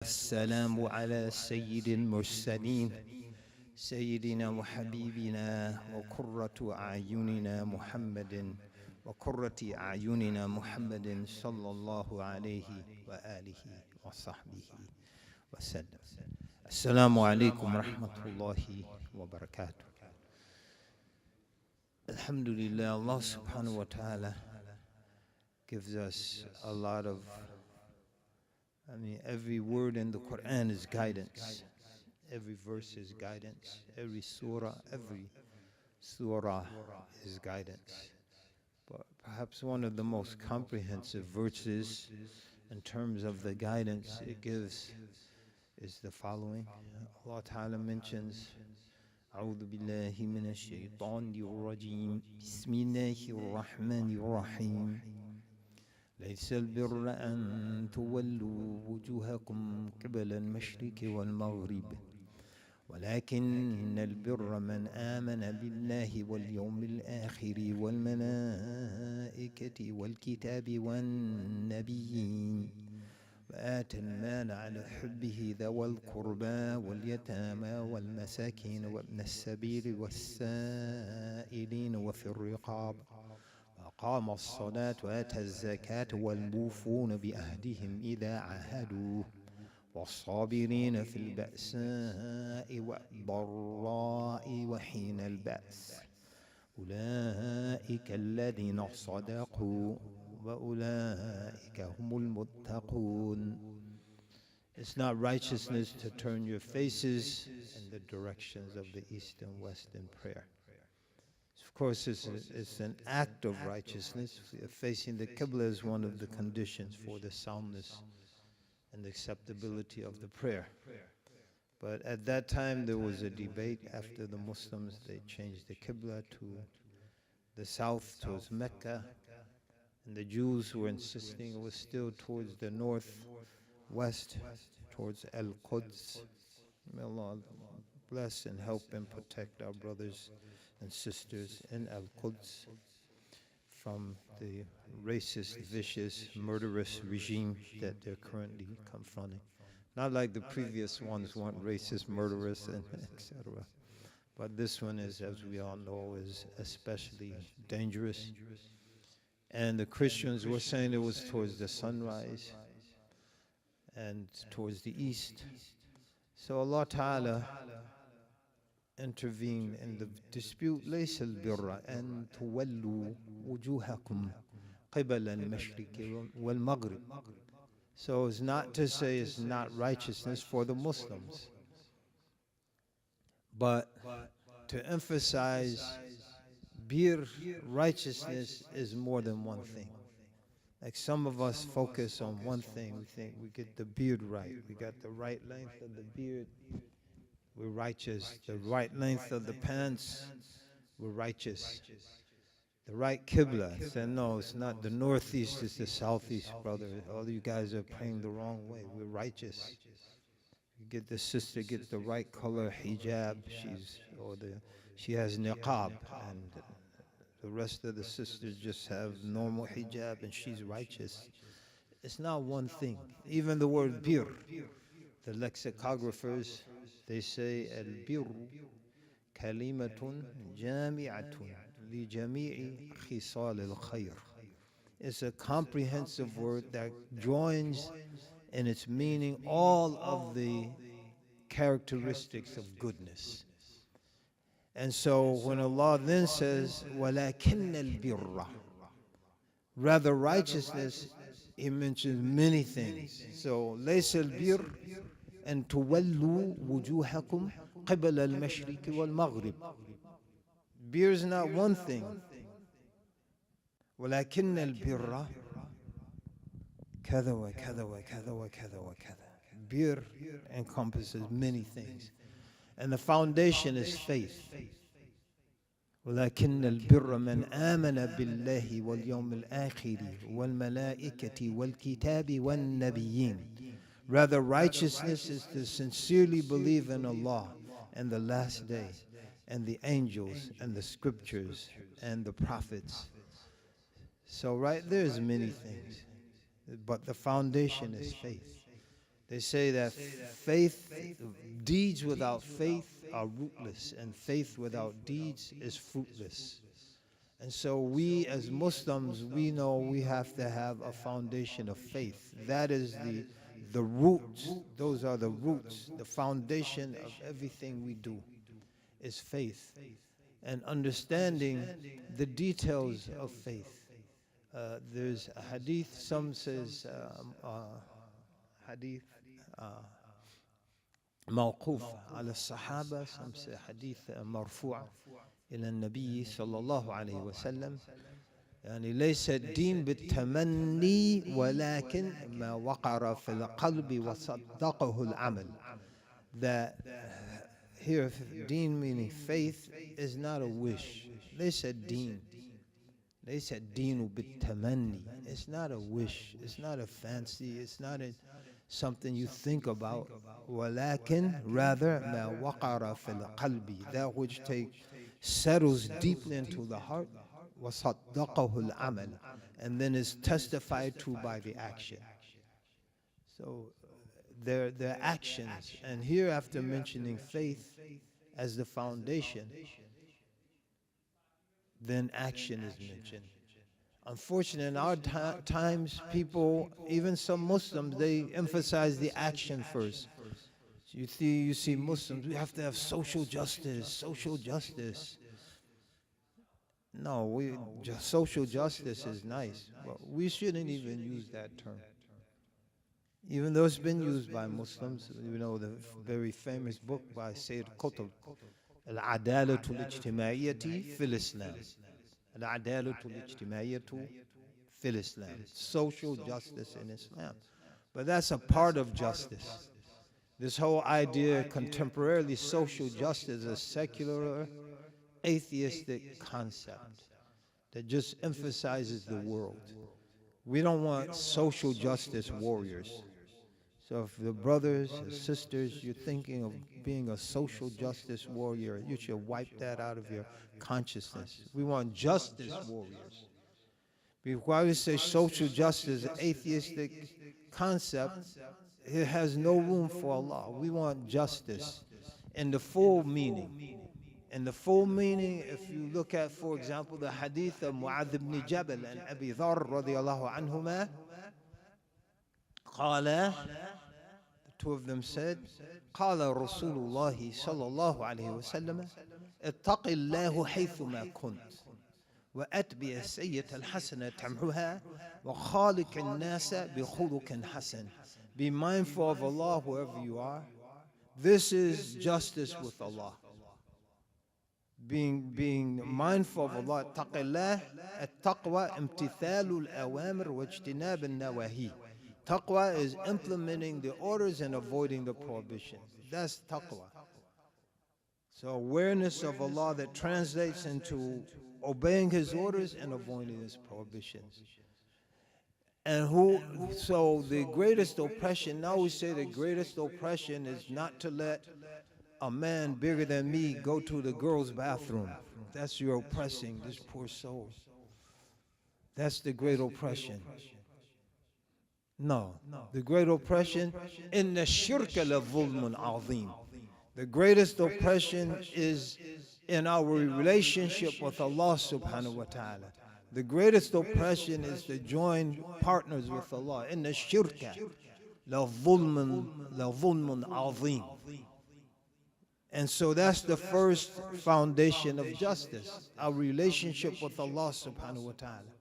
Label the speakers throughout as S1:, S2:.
S1: والسلام على سيد المرسلين سيدنا وحبيبنا وقرة أعيننا محمد صلى الله عليه وآله وصحبه وسلم. السلام عليكم ورحمة الله وبركاته. Alhamdulillah, Allah subhanahu wa ta'ala gives us a lot of, every word in the Quran is guidance. Every verse is guidance. Every surah is guidance. But perhaps one of the most comprehensive verses in terms of the guidance it gives is the following. Allah Ta'ala mentions, أعوذ بالله من الشيطان الرجيم بسم الله الرحمن الرحيم ليس البر أن تولوا وجوهكم قبل المشرق والمغرب ولكن البر من آمن بالله واليوم الآخر والملائكة والكتاب والنبيين وآتى المال على حبه ذوي القربى واليتامى والمساكين وابن السبيل والسائلين وفي الرقاب وأقام الصلاة وآتى الزكاة والموفون بعهدهم إذا عاهدوا والصابرين في البأساء والضراء وحين البأس أولئك الذين صدقوا وأولئك هم المتقون. It's not righteousness to turn your faces in the directions of the east and west in prayer. Of course, it's an act of righteousness. Facing the Qibla is one of the conditions for the soundness and the acceptability of the prayer. But at that time, there was a debate after the Muslims, they changed the Qibla to the south, towards Mecca. And the Jews were insisting it was still towards the northwest, towards Al-Quds. May Allah bless and help and protect our brothers and sisters in Al-Quds from the racist, vicious, murderous regime that they're currently confronting. Not like the previous ones weren't racist, murderous, and etc. But this one is, as we all know, is especially dangerous. And the Christians were saying it was towards the sunrise and towards the east. So Allah Ta'ala intervened in the dispute. ليس البر أن تولوا وجوهكم قبل المشرق والمغرب. So it's not to say it's not righteousness for the Muslims, but to emphasize bir, righteousness is more than one thing. Like some of us focus on one thing. We think we get the beard right. We got the right length of the beard. We're righteous. The right length of the pants. We're righteous. The right Qibla. Said no, it's not the northeast, it's the southeast, brother. All you guys are praying the wrong way. We're righteous. You get the sister gets the right color hijab. She has niqab, and the rest of the sisters just have normal hijab, and she's righteous. It's not one thing. Even the word bir, the lexicographers, they say al-bir kalimatun jami'atun li jami'i khisal al-khayr. It's a comprehensive word that joins in its meaning all of the characteristics of goodness. And so when Allah then says, وَلَكِنَّ الْبِرَّ, rather righteousness, He mentions many things. So, لَيْسَ الْبِرَّ أَن تُوَلُّوا وُجُوهَكُمْ قِبَلَ الْمَشْرِقِ وَالْمَغْرِبِ. Bir is not one thing. وَلَكِنَّ الْبِرَّ كَذَا وَكَذَا وَكَذَا وَكَذَا وَكَذَا. Bir encompasses many things. And the foundation is faith. ولكن البر من آمن بالله واليوم الآخر والملائكة والكتاب والنبيين. Rather, righteousness is to sincerely believe in Allah and the last day and the angels and the scriptures and the prophets. So right there's many things, but the foundation is faith. They say that faith, deeds without faith are rootless, and faith without deeds is fruitless. And so we as Muslims, we know we have to have a foundation of faith. That is the roots. Those are the roots. The foundation of everything we do is faith. And understanding the details of faith. There's a hadith, some says hadith موقوف على الصحابة, some say hadith مرفوع إلى النبي صلى الله عليه وسلم. يعني ليس الدين بالتمني ولكن ما وقر في القلب وصدقه العمل. That here, deen meaning faith is not a wish. ليس الدين ليس الدين بالتمني. It's not a wish. It's not a fancy. It's not something you think about. ولكن rather ما وقر في القلب. That which settles deeply into the heart. وصدقه العمل. And then is testified to by the action. So their actions. And here, after mentioning faith as the foundation, then action is mentioned. Unfortunately, in our times, people, even some Muslims, they emphasize the action first. So you see Muslims, we have to have social justice, social justice. No, social justice is nice, but we shouldn't even use that term. Even though it's been used by Muslims, you know, the very famous book by Sayyid Qutb, العدالة الاجتماعية في الإسلام. العدالة الاجتماعية في الإسلام. Social justice in Islam. But that's a part of justice. This whole idea, contemporarily, social justice is a secular, atheistic concept that just emphasizes the world. We don't want social justice warriors. So if the brothers and sisters, you're thinking of being a social justice warrior, you should wipe that out of your consciousness. We want justice warriors. Because why we say social justice, an atheistic concept, it has no room for Allah. We want justice in the full meaning. In the full meaning, if you look at, for example, the hadith of Mu'adh ibn Jabal and Abi Dharr radiyallahu anhuma, قال, the two of them said, قال رسول الله صلى الله عليه وسلم اتق الله حيثما كنت وأتبع السيئة الحسنة تمحها وخالق الناس بخلق حسن. Be mindful of Allah wherever you are. This is justice with Allah. Being mindful of Allah. اتق الله, التقوى امتثال الأوامر واجتناب النواهي. Taqwa is implementing the orders and avoiding the prohibitions. That's taqwa. So awareness of Allah that translates into obeying His orders and avoiding His prohibitions. And so the greatest oppression, now we say the greatest oppression is not to let a man bigger than me go to the girl's bathroom. That's your oppressing this poor soul. That's the great oppression. No, the great oppression, in the shirk la-zulmun azim. The greatest oppression is in our relationship with Allah subhanahu wa ta'ala. The greatest oppression is to join partners with Allah. In the shirk la-zulmun azim. And so that's the first foundation of justice, our relationship with Allah subhanahu wa ta'ala.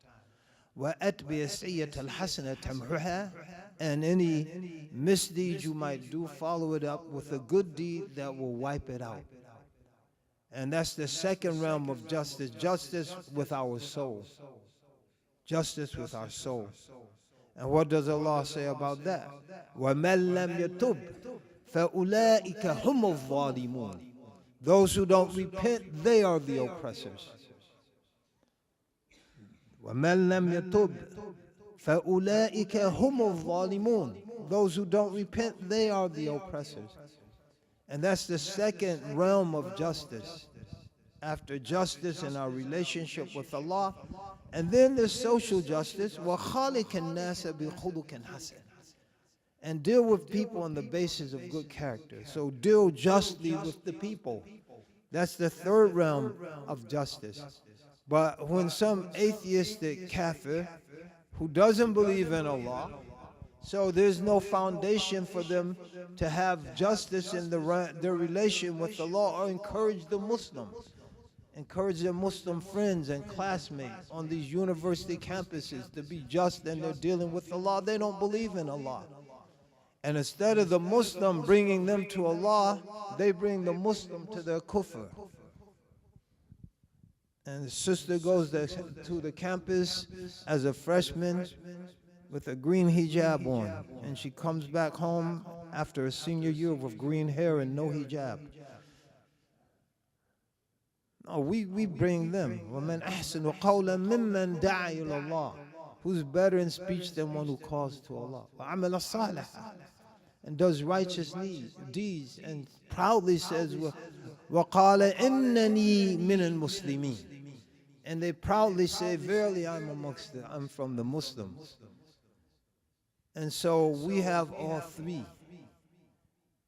S1: وَأَتْبِيَ السَّيِّئَةَ الْحَسَنَةَ تَمْحُهَا. And any misdeed you might do, follow it up with a good deed that will wipe it out. And that's the second realm of justice, justice with our soul. Justice with our soul. And what does Allah say about that? وَمَنْ لَمْ يَتُبْ فَأُولَٰئِكَ هُمُ الظَّالِمُونَ. Those who don't repent, they are the oppressors. وَمَنْ لَمْ يَتُبْ فَأُولَٰئِكَ هُمُ الظَّالِمُونَ. Those who don't repent, they are the oppressors. And that's the second realm of justice. After justice in our relationship with Allah, and then there's social justice. وَخَالِقِ النَّاسَ بِخُلُقٍ حَسَنٍ. and deal with people on the basis of good character. So deal justly with the people. That's the third realm of justice. But when some atheistic kafir who doesn't believe in Allah, so there's no foundation for them to have justice in their relation with Allah, or encourage the Muslims, encourage their Muslim friends and classmates on these university campuses to be just in their dealing with Allah. They don't believe in Allah. And instead of the Muslim bringing them to Allah, they bring the Muslim to their kufr. And the sister goes to the campus as a freshman with a green hijab on, and she comes back home after a senior year with green hair and no hijab. No, we bring them. وَمَنْ أَحْسَنُ قَوْلًا مِمَّنْ دَعَا إِلَى اللَّهِ. Who's better in speech than one who calls to Allah? وَعَمَلَ صَالِحًا. And does righteous deeds, and proudly says, وَقَالَ إِنَّنِي مِنَ الْمُسْلِمِينَ. And they proudly say, verily I'm from the Muslims. And so we have all three.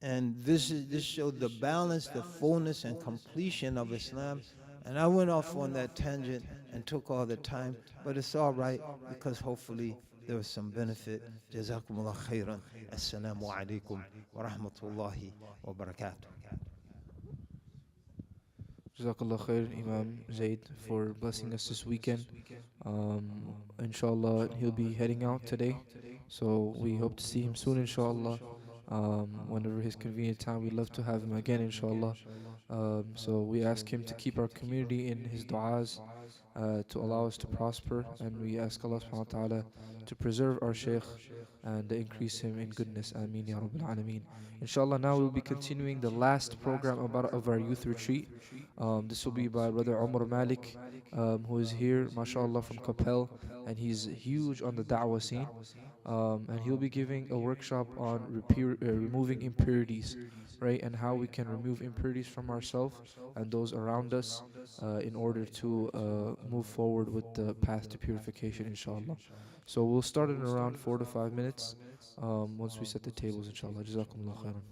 S1: And this shows the balance, the fullness, and completion of Islam. And I went off on that tangent and took all the time, but it's all right, because hopefully there was some benefit. Jazakumullah khairan. Assalamu alaikum wa rahmatullahi wa barakatuh.
S2: Jazakallah khair, Imam Zaid, for blessing us this weekend. Inshallah, he'll be heading out today, so we hope to see him soon, inshallah. Whenever his convenient time, we'd love to have him again, inshallah. So we ask him to keep our community in his du'as, to allow us to prosper, and we ask Allah subhanahu wa ta'ala to preserve our shaykh and increase him in goodness. Ameen ya Rabbil Alameen. Inshallah, now we'll be continuing the last program of our youth retreat. This will be by Brother Umar Malik, who is here, mashallah, from Capel, and he's huge on the da'wah scene. And he'll be giving a workshop on removing impurities, right, and how we can remove impurities from ourselves and those around us in order to move forward with the path to purification, inshallah. So we'll start in around 4 to 5 minutes once we set the tables, inshallah. Jazakumullah khairan.